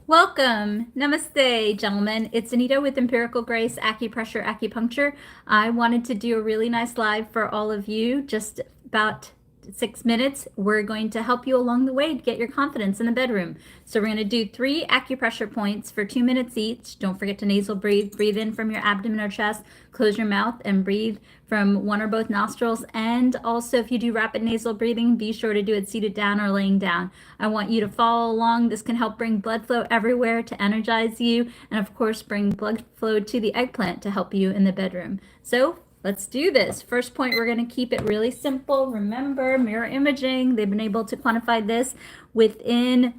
Welcome. Namaste, gentlemen. It's Anita with Empirical Grace Acupressure Acupuncture. I wanted to do a really nice live for all of you, just about 6 minutes. We're going to help you along the way to get your confidence in the bedroom. So we're going to do 3 acupressure points for 2 minutes each. Don't forget to nasal breathe. Breathe in from your abdomen or chest, close your mouth, and breathe from one or both nostrils. And also, if you do rapid nasal breathing, be sure to do it seated down or laying down. I want you to follow along. This can help bring blood flow everywhere to energize you, and of course, bring blood flow to the eggplant to help you in the bedroom. So let's do this. First point, we're going to keep it really simple. Remember, mirror imaging, they've been able to quantify this within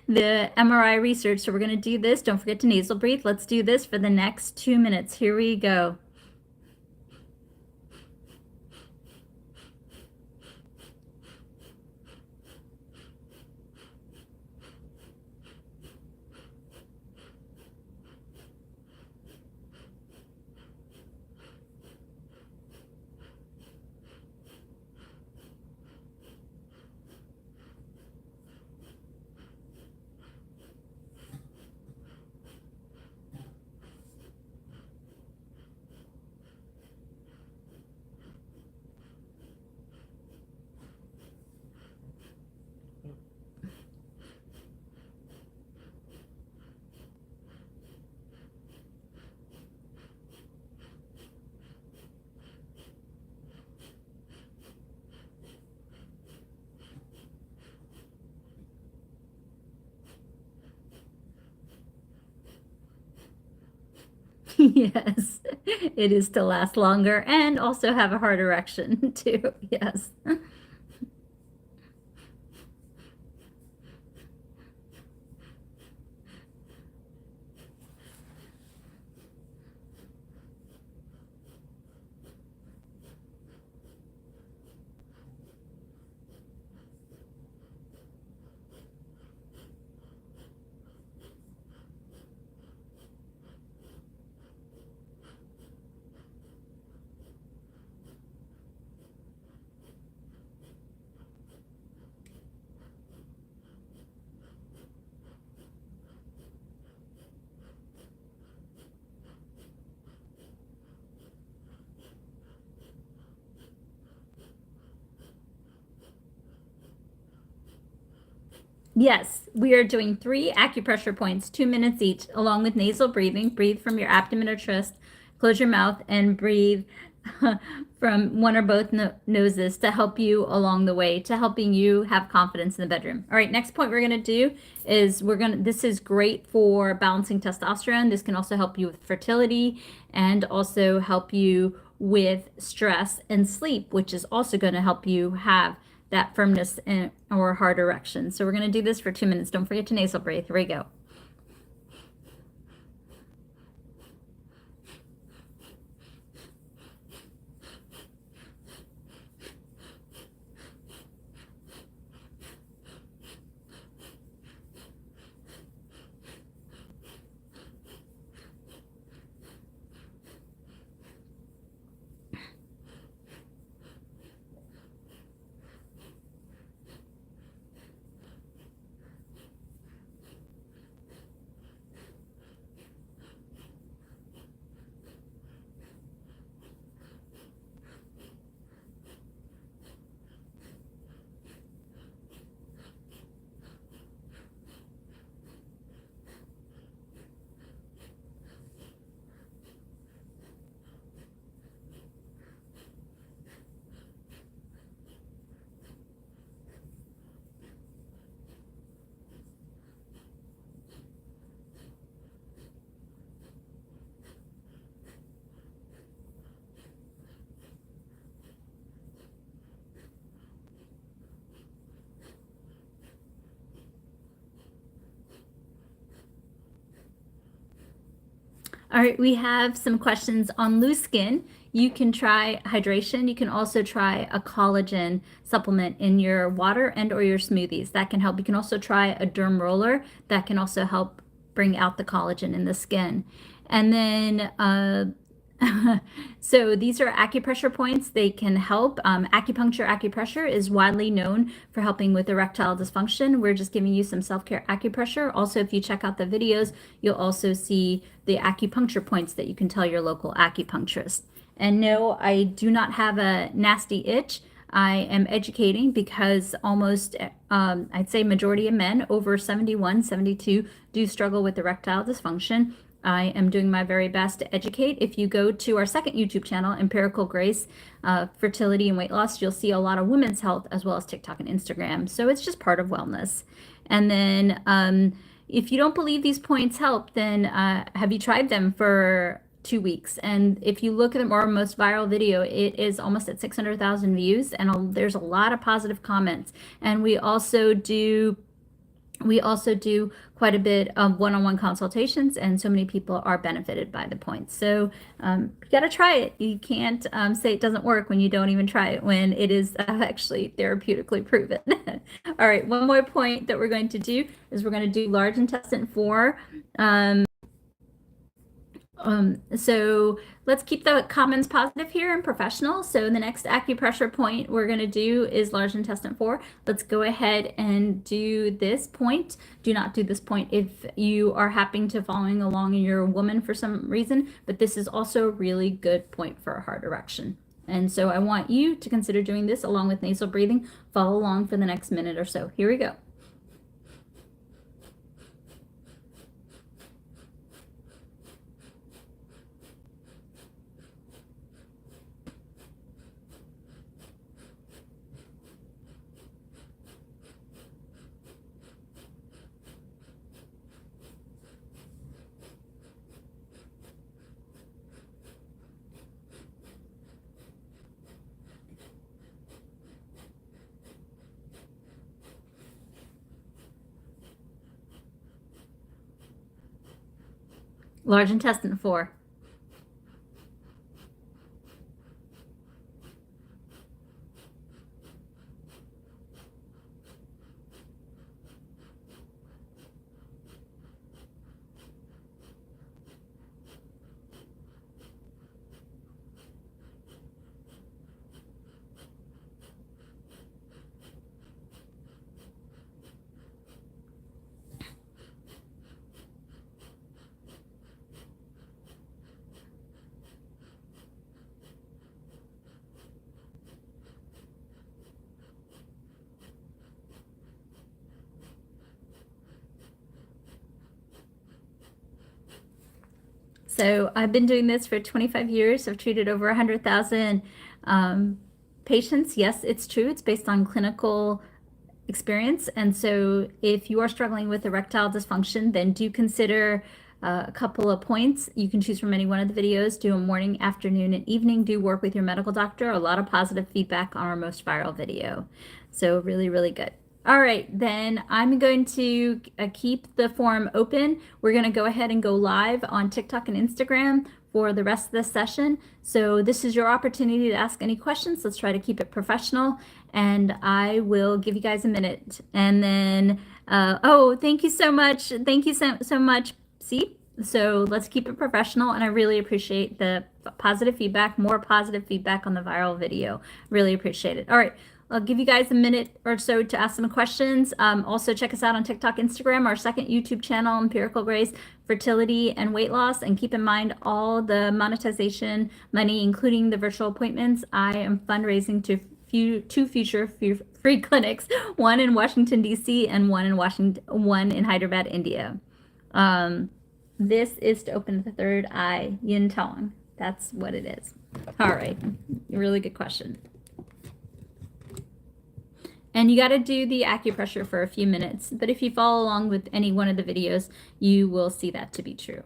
the MRI research. So we're going to do this. Don't forget to nasal breathe. Let's do this for the next 2 minutes. Here we go. Yes, it is to last longer and also have a heart erection too. Yes. Yes, we are doing 3 acupressure points, 2 minutes each, along with nasal breathing. Breathe from your abdomen or chest, close your mouth, and breathe from one or both noses to help you along the way, to helping you have confidence in the bedroom. All right, next point we're going to do is this is great for balancing testosterone. This can also help you with fertility and also help you with stress and sleep, which is also going to help you have that firmness or heart erection. So we're going to do this for 2 minutes. Don't forget to nasal breathe. Here we go. All right, we have some questions on loose skin. You can try hydration. You can also try a collagen supplement in your water and or your smoothies. That can help. You can also try a derm roller. That can also help bring out the collagen in the skin. And then So these are acupressure points. They can help. Acupressure is widely known for helping with erectile dysfunction. We're just giving you some self-care acupressure. Also, if you check out the videos, you'll also see the acupuncture points that you can tell your local acupuncturist. And no, I do not have a nasty itch. I am educating because almost, I'd say majority of men over 71, 72 do struggle with erectile dysfunction. I am doing my very best to educate. If you go to our second YouTube channel, Empirical Grace, Fertility and Weight Loss, you'll see a lot of women's health as well as TikTok and Instagram. So it's just part of wellness. And then if you don't believe these points help, then have you tried them for 2 weeks? And if you look at our most viral video, it is almost at 600,000 views, and there's a lot of positive comments. And we also do quite a bit of one-on-one consultations, and so many people are benefited by the points. So you got to try it. You can't say it doesn't work when you don't even try it, when it is actually therapeutically proven. All right, one more point that we're going to do is we're going to do large intestine 4. So let's keep the comments positive here and professional. So the next acupressure point we're going to do is large intestine 4. Let's go ahead and do this point. Do not do this point if you are happening to following along and you're a woman for some reason, but this is also a really good point for a heart erection. And so I want you to consider doing this along with nasal breathing. Follow along for the next minute or so. Here we go. Large intestine 4. So I've been doing this for 25 years. I've treated over 100,000 patients. Yes, it's true. It's based on clinical experience. And so if you are struggling with erectile dysfunction, then do consider a couple of points. You can choose from any one of the videos. Do a morning, afternoon, and evening. Do work with your medical doctor. A lot of positive feedback on our most viral video. So really, really good. All right, then I'm going to keep the forum open. We're going to go ahead and go live on TikTok and Instagram for the rest of the session. So this is your opportunity to ask any questions. Let's try to keep it professional, and I will give you guys a minute. And then, oh, thank you so much. Thank you so much. See? So let's keep it professional, and I really appreciate the positive feedback, more positive feedback on the viral video. Really appreciate it. All right. I'll give you guys a minute or so to ask some questions. Also, check us out on TikTok, Instagram, our second YouTube channel, Empirical Grace, Fertility and Weight Loss. And keep in mind all the monetization money, including the virtual appointments. I am fundraising to two future free clinics, one in Washington, D.C. and one in Hyderabad, India. This is to open the third eye, yin tong. That's what it is. All right. Really good question. And you got to do the acupressure for a few minutes. But if you follow along with any one of the videos, you will see that to be true.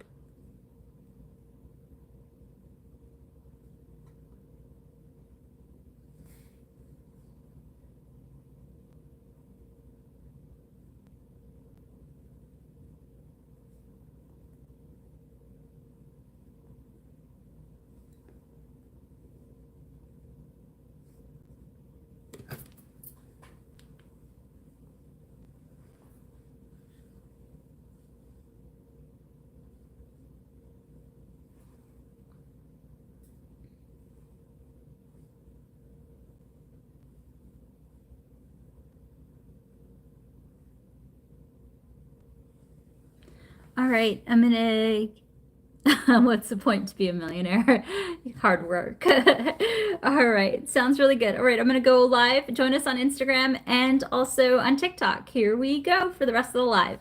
All right, I'm gonna. What's the point to be a millionaire? Hard work. All right, sounds really good. All right, I'm gonna go live. Join us on Instagram and also on TikTok. Here we go for the rest of the live.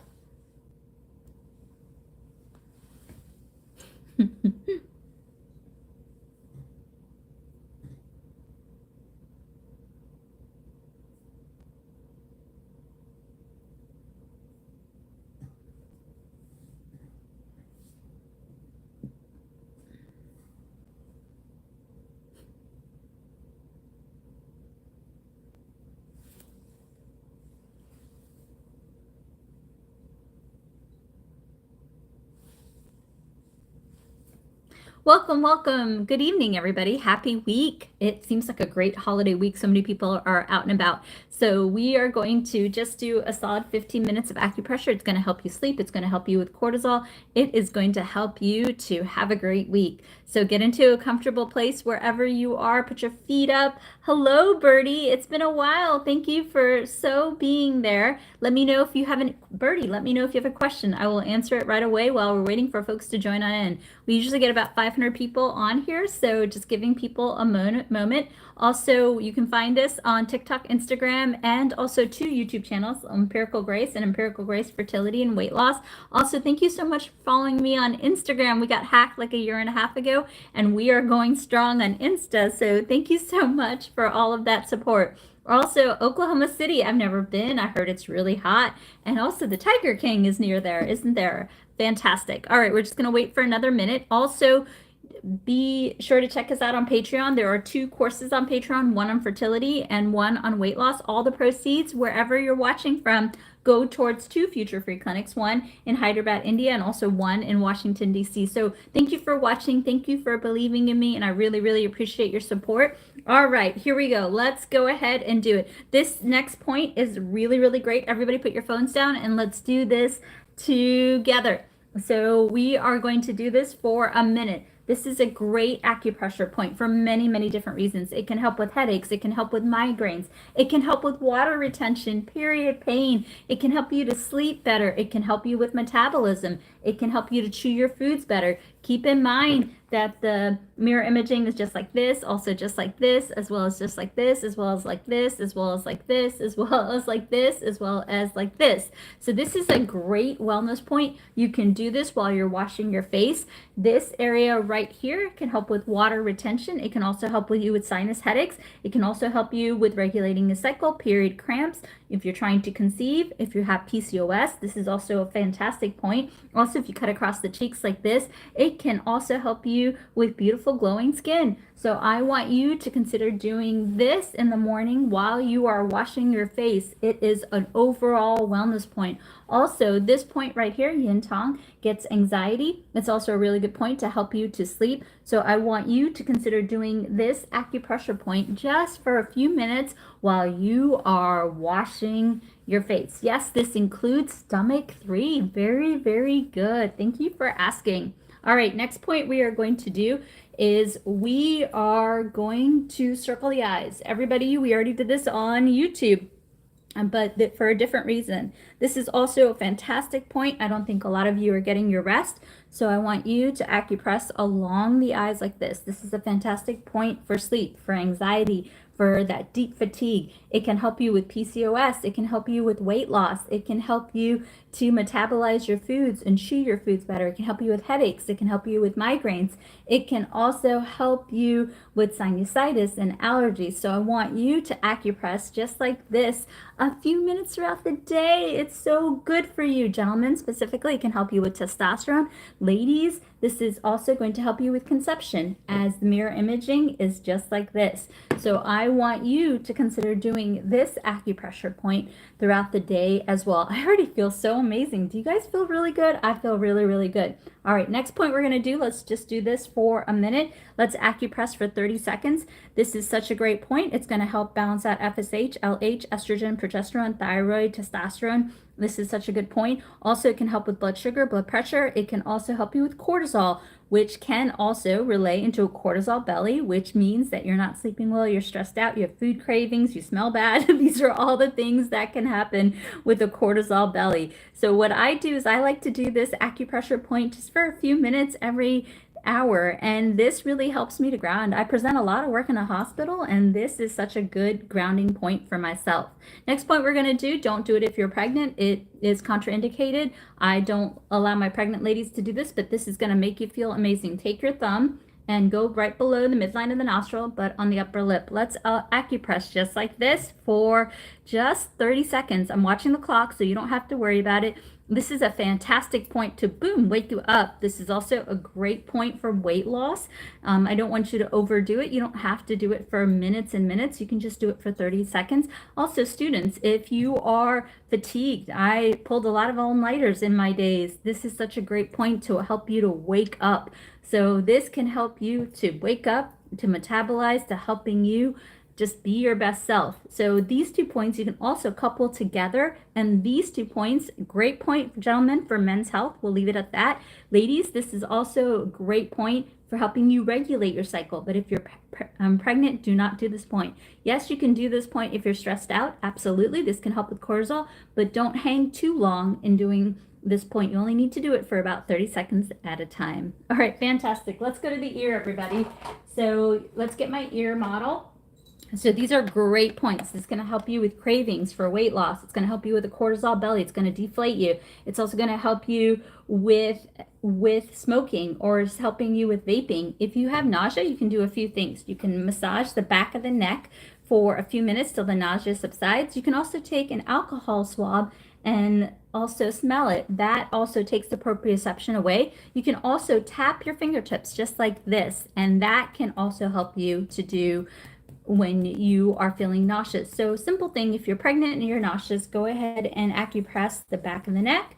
Welcome, welcome. Good evening, everybody. Happy week. It seems like a great holiday week. So many people are out and about. So we are going to just do a solid 15 minutes of acupressure. It's going to help you sleep. It's going to help you with cortisol. It is going to help you to have a great week. So get into a comfortable place wherever you are. Put your feet up. Hello, Birdie. It's been a while. Thank you for being there. Let me know if you have Birdie, let me know if you have a question. I will answer it right away while we're waiting for folks to join on in. We usually get about 500 people on here, so just giving people a moment. Also, you can find us on TikTok, Instagram, and also 2 YouTube channels, Empirical Grace and Empirical Grace Fertility and Weight Loss. Also, thank you so much for following me on Instagram. We got hacked like a year and a half ago, and we are going strong on Insta, so thank you so much for all of that support. Also, Oklahoma City, I've never been. I heard it's really hot. And also, the Tiger King is near there, isn't there? Fantastic. All right, we're just going to wait for another minute. Also, be sure to check us out on Patreon. There are 2 courses on Patreon, one on fertility and one on weight loss. All the proceeds, wherever you're watching from, go towards 2 future free clinics, one in Hyderabad, India, and also one in Washington, D.C. So thank you for watching. Thank you for believing in me, and I really, really appreciate your support. All right, here we go. Let's go ahead and do it. This next point is really, really great. Everybody put your phones down, and let's do this together. So we are going to do this for a minute. This is a great acupressure point for many, many different reasons. It can help with headaches. It can help with migraines. It can help with water retention, period pain. It can help you to sleep better. It can help you with metabolism. It can help you to chew your foods better. Keep in mind that the mirror imaging is just like this, also just like this, as well as just like this, as well as like this, as well as like this, as well as like this, as well as like this. So this is a great wellness point. You can do this while you're washing your face. This area right here can help with water retention. It can also help with you with sinus headaches. It can also help you with regulating the cycle, period cramps. If you're trying to conceive, if you have PCOS, this is also a fantastic point. Also, if you cut across the cheeks like this, it can also help you with beautiful glowing skin. So I want you to consider doing this in the morning while you are washing your face. It is an overall wellness point. Also, this point right here, yin tong, gets anxiety. It's also a really good point to help you to sleep. So I want you to consider doing this acupressure point just for a few minutes while you are washing your face. Yes, this includes stomach 3. Very, very good. Thank you for asking. All right, next point we are going to do is we are going to circle the eyes. Everybody, we already did this on YouTube, but for a different reason. This is also a fantastic point. I don't think a lot of you are getting your rest, so I want you to acupress along the eyes like this. This is a fantastic point for sleep, for anxiety, for that deep fatigue. It can help you with PCOS. It can help you with weight loss. It can help you to metabolize your foods and chew your foods better. It can help you with headaches. It can help you with migraines. It can also help you with sinusitis and allergies. So I want you to acupress just like this a few minutes throughout the day. It's so good for you. Gentlemen, specifically, it can help you with testosterone. Ladies, this is also going to help you with conception, as the mirror imaging is just like this. So I want you to consider doing this acupressure point throughout the day as well. I already feel so amazing. Do you guys feel really good? I feel really, really good. All right, next point we're going to do, let's just do this for a minute. Let's acupress for 30 seconds. This is such a great point. It's going to help balance out FSH, LH, estrogen, progesterone, thyroid, testosterone. This is such a good point. Also, it can help with blood sugar, blood pressure. It can also help you with cortisol, which can also relay into a cortisol belly, which means that you're not sleeping well, you're stressed out, you have food cravings, you smell bad. These are all the things that can happen with a cortisol belly. So what I do is I like to do this acupressure point just for a few minutes every hour, and this really helps me to ground. I present a lot of work in a hospital, and this is such a good grounding point for myself. Next point we're going to do, don't do it if you're pregnant. It is contraindicated. I don't allow my pregnant ladies to do this, but this is going to make you feel amazing. Take your thumb and go right below the midline of the nostril, but on the upper lip. Let's acupress just like this for just 30 seconds. I'm watching the clock, so you don't have to worry about it. This is a fantastic point to, boom, wake you up. This is also a great point for weight loss. I don't want you to overdo it. You don't have to do it for minutes and minutes. You can just do it for 30 seconds. Also, students, if you are fatigued, I pulled a lot of all-nighters in my days. This is such a great point to help you to wake up. So this can help you to wake up, to metabolize, to helping you just be your best self. So these 2 points you can also couple together, and these 2 points, great point, gentlemen, for men's health. We'll leave it at that. Ladies, this is also a great point for helping you regulate your cycle. But if you're pregnant, do not do this point. Yes, you can do this point if you're stressed out. Absolutely, this can help with cortisol, but don't hang too long in doing this point. You only need to do it for about 30 seconds at a time. All right, fantastic. Let's go to the ear, everybody. So let's get my ear model. So these are great points. This is going to help you with cravings for weight loss. It's going to help you with a cortisol belly. It's going to deflate you. It's also going to help you with smoking, or is helping you with vaping. If you have nausea, you can do a few things. You can massage the back of the neck for a few minutes till the nausea subsides. You can also take an alcohol swab and also smell it. That also takes the proprioception away. You can also tap your fingertips just like this, and that can also help you to do when you are feeling nauseous. So simple thing, if you're pregnant and you're nauseous, go ahead and acupress the back of the neck,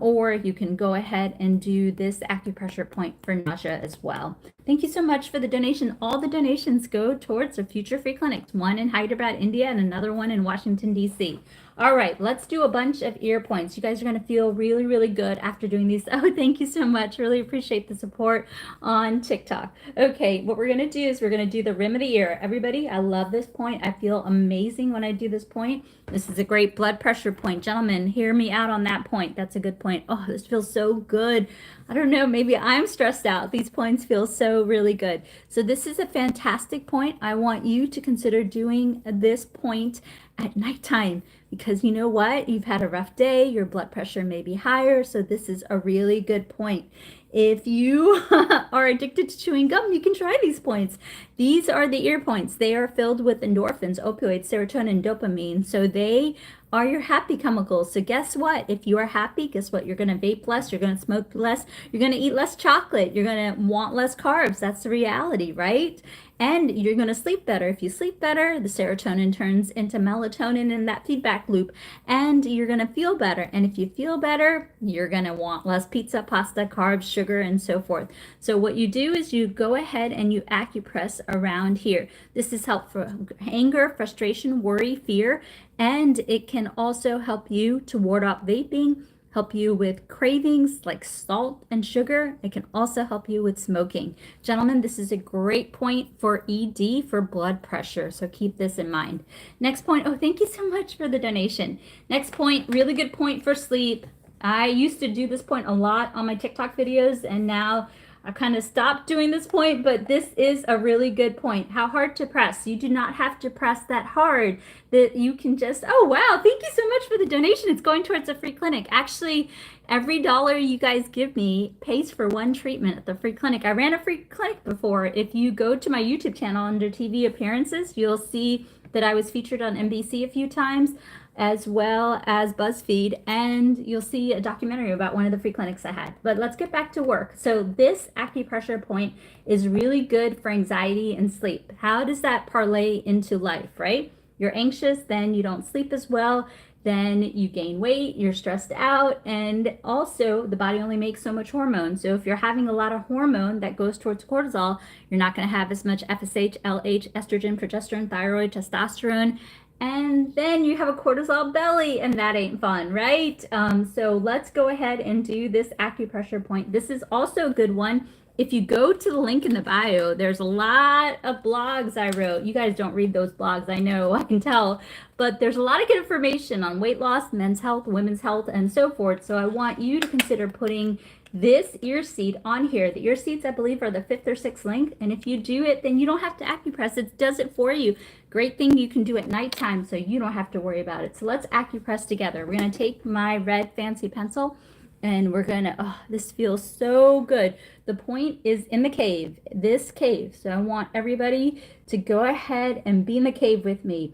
or you can go ahead and do this acupressure point for nausea as well. Thank you so much for the donation. All the donations go towards a future free clinics, one in Hyderabad, India, and another one in Washington, D.C. All right, let's do a bunch of ear points. You guys are going to feel really, really good after doing these. Oh, thank you so much. Really appreciate the support on TikTok. Okay, what we're going to do is we're going to do the rim of the ear. Everybody, I love this point. I feel amazing when I do this point. This is a great blood pressure point. Gentlemen, hear me out on that point. That's a good point. Oh, this feels so good. I don't know, maybe I'm stressed out. These points feel so really good. So this is a fantastic point. I want you to consider doing this point at nighttime, because you know what? You've had a rough day, your blood pressure may be higher, so this is a really good point. If you are addicted to chewing gum, you can try these points. These are the ear points. They are filled with endorphins, opioids, serotonin, dopamine. So they are your happy chemicals. So guess what? If you are happy, guess what? You're going to vape less, you're going to smoke less, you're going to eat less chocolate, you're going to want less carbs. That's the reality, right? And you're going to sleep better. If you sleep better, the serotonin turns into melatonin in that feedback loop, and you're going to feel better. And if you feel better, you're going to want less pizza, pasta, carbs, sugar, and so forth. So what you do is you go ahead and you acupress around here. This is helpful for anger, frustration, worry, fear, and it can also help you to ward off vaping, help you with cravings like salt and sugar. It can also help you with smoking. Gentlemen, this is a great point for ED, for blood pressure, so keep this in mind. Next point, oh, thank you so much for the donation. Next point, really good point for sleep. I used to do this point a lot on my TikTok videos, and now I kind of stopped doing this point, but this is a really good point. How hard to press? You do not have to press that hard. That you can just, oh wow, thank you so much for the donation. It's going towards a free clinic. Actually, every dollar you guys give me pays for one treatment at the free clinic. I ran a free clinic before. If you go to my YouTube channel under TV appearances, you'll see that I was featured on NBC a few times, as well as BuzzFeed, and you'll see a documentary about one of the free clinics I had. But let's get back to work. So this acupressure point is really good for anxiety and sleep. How does that parlay into life, right? You're anxious, then you don't sleep as well, then you gain weight, you're stressed out, and also the body only makes so much hormone. So if you're having a lot of hormone that goes towards cortisol, you're not going to have as much FSH, LH, estrogen, progesterone, thyroid, testosterone, and then you have a cortisol belly, and that ain't fun, right? So let's go ahead and do this acupressure point. This is also a good one if you go to the link in the bio, there's a lot of blogs I wrote. You guys don't read those blogs, I know, I can tell, but there's a lot of good information on weight loss, men's health, women's health, and so forth. So I want you to consider putting this ear seed on here. The ear seeds, I believe, are the 5th or 6th link, and if you do it, then you don't have to Acupress. It does it for you. Great thing you can do at nighttime, so you don't have to worry about it. So let's Acupress together. We're going to take my red fancy pencil, and we're gonna, oh, this feels so good. The point is in the cave, this cave. So I want everybody to go ahead and be in the cave with me.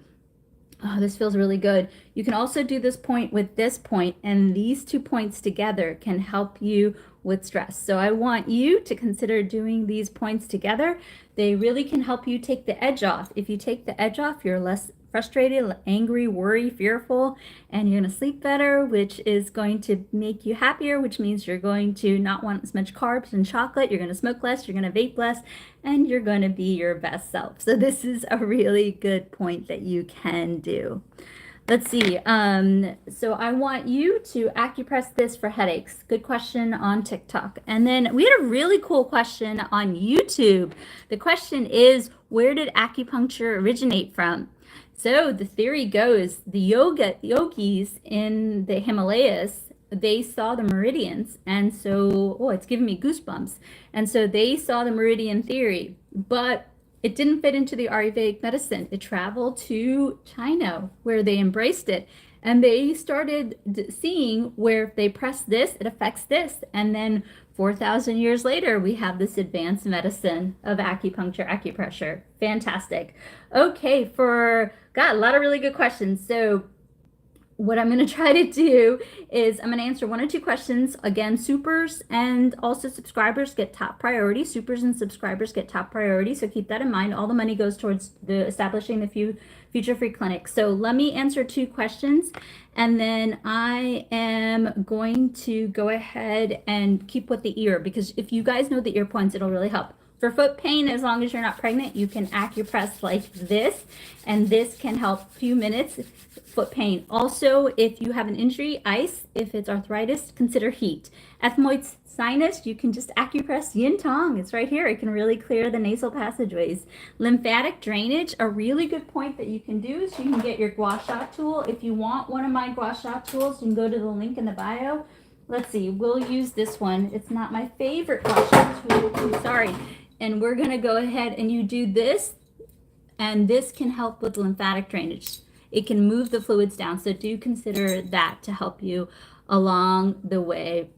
Oh, this feels really good. You can also do this point with this point, and these 2 points together can help you with stress. So I want you to consider doing these points together. They really can help you take the edge off. If you take the edge off, you're less frustrated, angry, worried, fearful, and you're going to sleep better, which is going to make you happier, which means you're going to not want as much carbs and chocolate. You're going to smoke less, you're going to vape less, and you're going to be your best self. So this is a really good point that you can do. Let's see. So I want you to Acupress this for headaches. Good question on TikTok. And then we had a really cool question on YouTube. The question is, where did acupuncture originate from? So the theory goes, the yogis in the Himalayas, they saw the meridians, and so, oh, it's giving me goosebumps. And so they saw the meridian theory, but it didn't fit into the Ayurvedic medicine. It traveled to China, where they embraced it. And they started seeing where if they press this, it affects this. And then 4,000 years later, we have this advanced medicine of acupuncture, acupressure. Fantastic. Okay, got a lot of really good questions. So what I'm going to try to do is I'm going to answer 1 or 2 questions. Again, supers and also subscribers get top priority. Supers and subscribers get top priority. So keep that in mind. All the money goes towards establishing the future free clinic. So let me answer 2 questions, and then I am going to go ahead and keep with the ear, because if you guys know the ear points, it'll really help. For foot pain, as long as you're not pregnant, you can Acupress like this, and this can help a few minutes. Foot pain. Also, if you have an injury, ice. If it's arthritis, consider heat. Ethmoid sinus, you can just Acupress yin tong. It's right here. It can really clear the nasal passageways. Lymphatic drainage, a really good point that you can do is you can get your gua sha tool. If you want one of my gua sha tools, you can go to the link in the bio. Let's see, we'll use this one. It's not my favorite gua sha tool, I'm sorry. And we're going to go ahead and you do this, and this can help with lymphatic drainage. It can move the fluids down. So do consider that to help you along the way.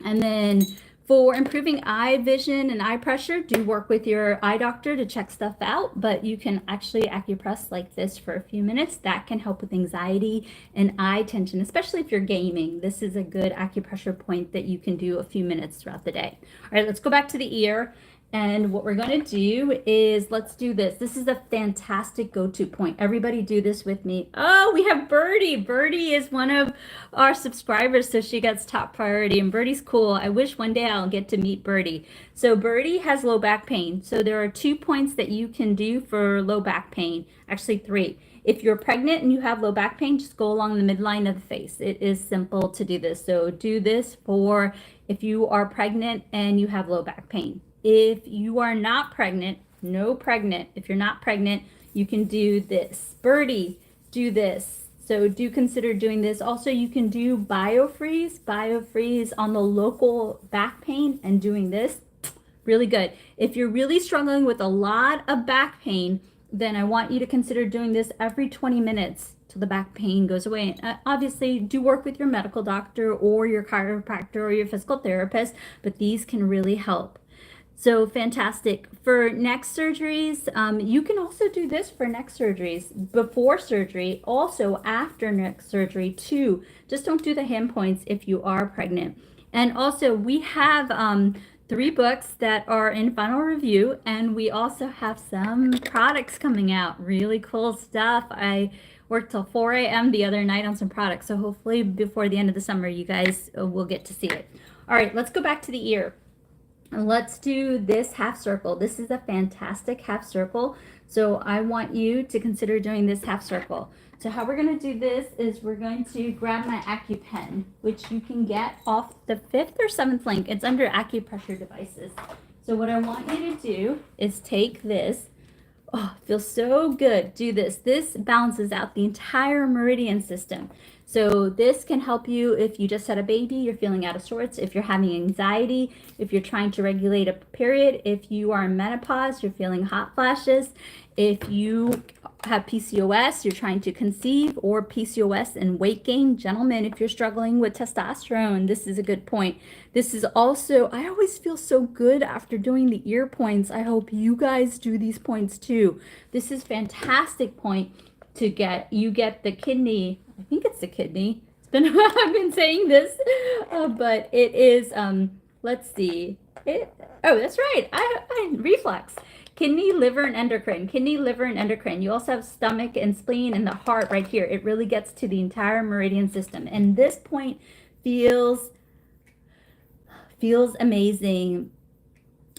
And then for improving eye vision and eye pressure, do work with your eye doctor to check stuff out, but you can actually Acupress like this for a few minutes. That can help with anxiety and eye tension, especially if you're gaming. This is a good acupressure point that you can do a few minutes throughout the day. All right, let's go back to the ear. And what we're going to do is, let's do this. This is a fantastic go-to point. Everybody do this with me. Oh, we have Birdie. Birdie is one of our subscribers, so she gets top priority. And Birdie's cool. I wish one day I'll get to meet Birdie. So Birdie has low back pain. So there are 2 points that you can do for low back pain. Actually, 3. If you're pregnant and you have low back pain, just go along the midline of the face. It is simple to do this. So do this for if you are pregnant and you have low back pain. If you are not pregnant, if you're not pregnant, you can do this. Birdie, do this. So do consider doing this. Also, you can do biofreeze on the local back pain and doing this. Really good. If you're really struggling with a lot of back pain, then I want you to consider doing this every 20 minutes till the back pain goes away. And obviously, do work with your medical doctor or your chiropractor or your physical therapist, but these can really help. So fantastic. For neck surgeries, you can also do this for neck surgeries before surgery, also after neck surgery too. Just don't do the hand points if you are pregnant. And also we have 3 books that are in final review, and we also have some products coming out. Really cool stuff. I worked till 4 a.m. the other night on some products, so hopefully before the end of the summer you guys will get to see it. All right, let's go back to the ear. Let's do this half circle. This is a fantastic half circle. So I want you to consider doing this half circle. So how we're going to do this is we're going to grab my AccuPen, which you can get off the 5th or 7th link. It's under Acupressure devices. So what I want you to do is take this. Oh, it feels so good. Do this. This balances out the entire meridian system. So this can help you if you just had a baby, you're feeling out of sorts, if you're having anxiety, if you're trying to regulate a period, if you are in menopause, you're feeling hot flashes, if you have PCOS, you're trying to conceive, or PCOS and weight gain. Gentlemen, if you're struggling with testosterone, this is a good point. This is also, I always feel so good after doing the ear points. I hope you guys do these points too. This is fantastic point to get. You get the kidney, I think it's the kidney. It's been, I've been saying this, but it is, let's see. Oh, that's right. I reflex. Kidney, liver, and endocrine. Kidney, liver, and endocrine. You also have stomach and spleen and the heart right here. It really gets to the entire meridian system. And this point feels amazing.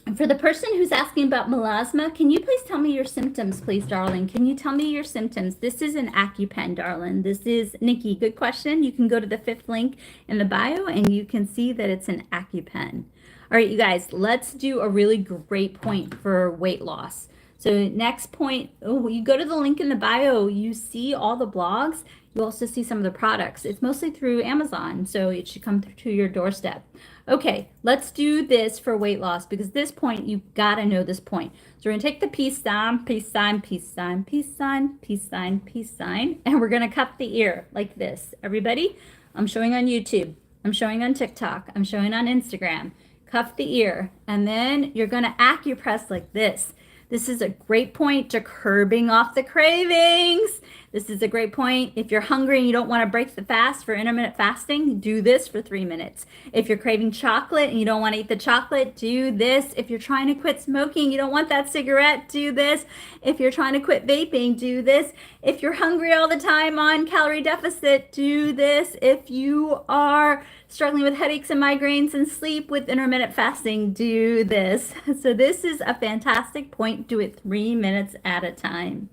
And for the person who's asking about melasma, can you please tell me your symptoms, please, darling? Can you tell me your symptoms? This is an AccuPen, darling. This is, Nikki, good question. You can go to the 5th link in the bio and you can see that it's an AccuPen. All right, you guys, let's do a really great point for weight loss. So next point, you go to the link in the bio, you see all the blogs, you also see some of the products. It's mostly through Amazon, so it should come to your doorstep. Okay, let's do this for weight loss because this point, you gotta know this point. So we're gonna take the peace sign, peace sign, peace sign, peace sign, peace sign, peace sign, and we're gonna cup the ear like this. Everybody, I'm showing on YouTube, I'm showing on TikTok, I'm showing on Instagram. Cuff the ear, and then you're going to acupress like this. This is a great point to curbing off the cravings. This is a great point. If you're hungry and you don't want to break the fast for intermittent fasting, do this for 3 minutes. If you're craving chocolate and you don't want to eat the chocolate, do this. If you're trying to quit smoking, you don't want that cigarette, do this. If you're trying to quit vaping, do this. If you're hungry all the time on calorie deficit, do this. If you are struggling with headaches and migraines and sleep with intermittent fasting, do this. So this is a fantastic point. Do it 3 minutes at a time.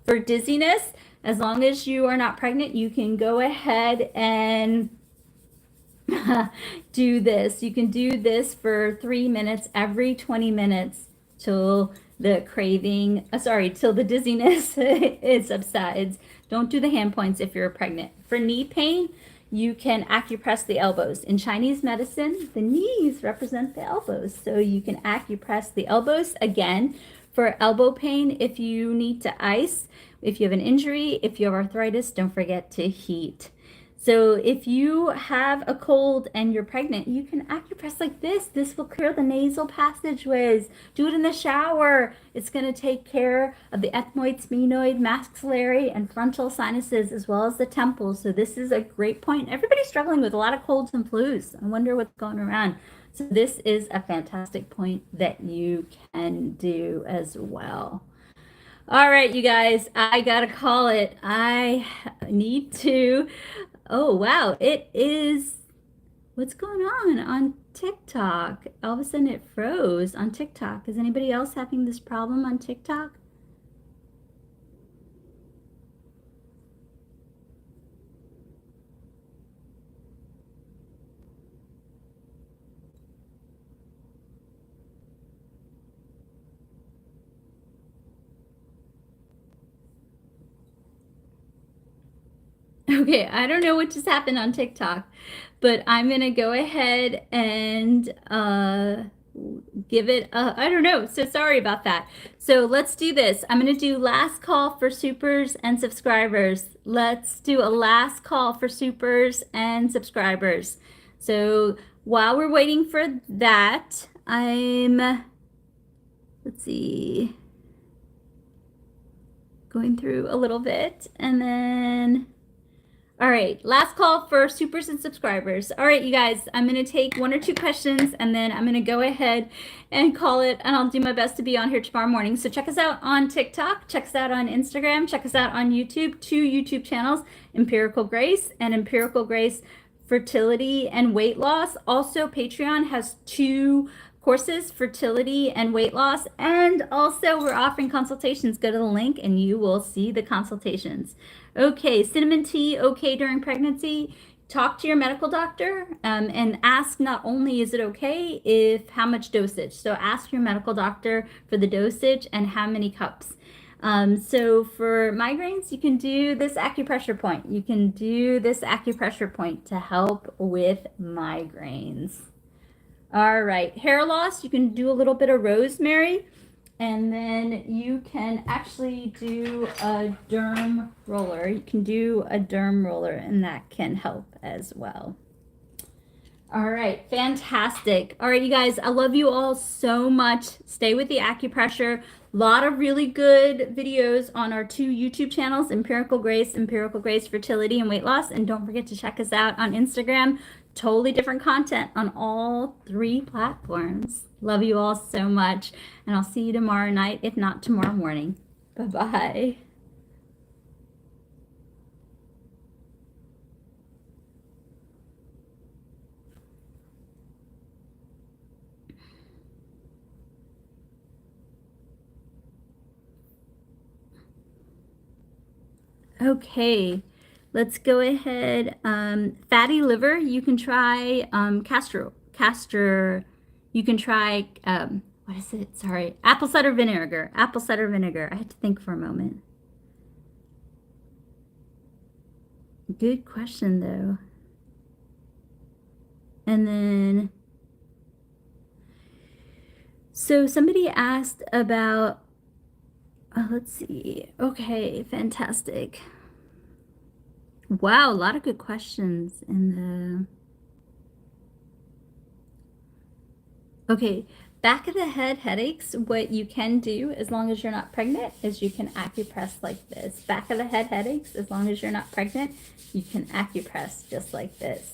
For dizziness, as long as you are not pregnant, you can go ahead and do this. You can do this for 3 minutes every 20 minutes till the craving, till the dizziness it subsides. Don't do the hand points if you're pregnant. For knee pain, you can acupress the elbows. In Chinese medicine, the knees represent the elbows. So you can acupress the elbows. Again, for elbow pain, if you need to ice, if you have an injury, if you have arthritis, don't forget to heat. So if you have a cold and you're pregnant, you can acupress like this. This will clear the nasal passageways. Do it in the shower. It's going to take care of the ethmoid, sphenoid, maxillary, and frontal sinuses, as well as the temples. So this is a great point. Everybody's struggling with a lot of colds and flus. I wonder what's going around. So this is a fantastic point that you can do as well. All right, you guys, I got to call it. I need to... Oh, wow. It is, what's going on TikTok? All of a sudden it froze on TikTok. Is anybody else having this problem on TikTok? Okay, I don't know what just happened on TikTok, but I'm gonna go ahead and give it I don't know, so sorry about that. So let's do this. I'm gonna do last call for supers and subscribers. Let's do a last call for supers and subscribers. So while we're waiting for that, let's see, going through a little bit, and then all right, last call for supers and subscribers. All right, you guys, I'm going to take 1 or 2 questions, and then I'm going to go ahead and call it, and I'll do my best to be on here tomorrow morning. So check us out on TikTok, check us out on Instagram, check us out on YouTube, 2 YouTube channels, Empirical Grace and Empirical Grace Fertility and Weight Loss. Also, Patreon has 2 courses, fertility and weight loss, and also we're offering consultations. Go to the link and you will see the consultations. Okay, cinnamon tea, okay during pregnancy. Talk to your medical doctor and ask not only is it okay, if how much dosage. So ask your medical doctor for the dosage and how many cups. So for migraines, you can do this acupressure point. You can do this acupressure point to help with migraines. All right, hair loss, you can do a little bit of rosemary, and then you can actually do a derm roller. You can do a derm roller, and that can help as well. All right, fantastic. All right, you guys, I love you all so much. Stay with the acupressure. A lot of really good videos on our 2 YouTube channels, Empirical Grace Fertility and Weight Loss. And don't forget to check us out on Instagram. Totally different content on all 3 platforms. Love you all so much. And I'll see you tomorrow night, if not tomorrow morning. Bye-bye. Okay, let's go ahead. Fatty liver, you can try castor. You can try, what is it? Sorry, apple cider vinegar. Apple cider vinegar. I had to think for a moment. Good question, though. And then, so somebody asked about, let's see. Okay, fantastic. Wow, a lot of good questions in the... Okay, back of the head headaches, what you can do, as long as you're not pregnant, is you can acupress like this. Back of the head headaches, as long as you're not pregnant, you can acupress just like this.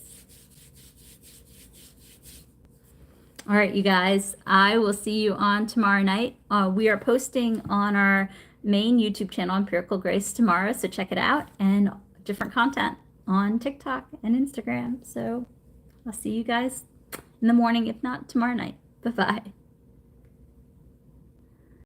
All right, you guys, I will see you on tomorrow night. We are posting on our main YouTube channel, Empirical Grace, tomorrow, so check it out, and different content on TikTok and Instagram. So I'll see you guys in the morning, if not tomorrow night. Bye-bye.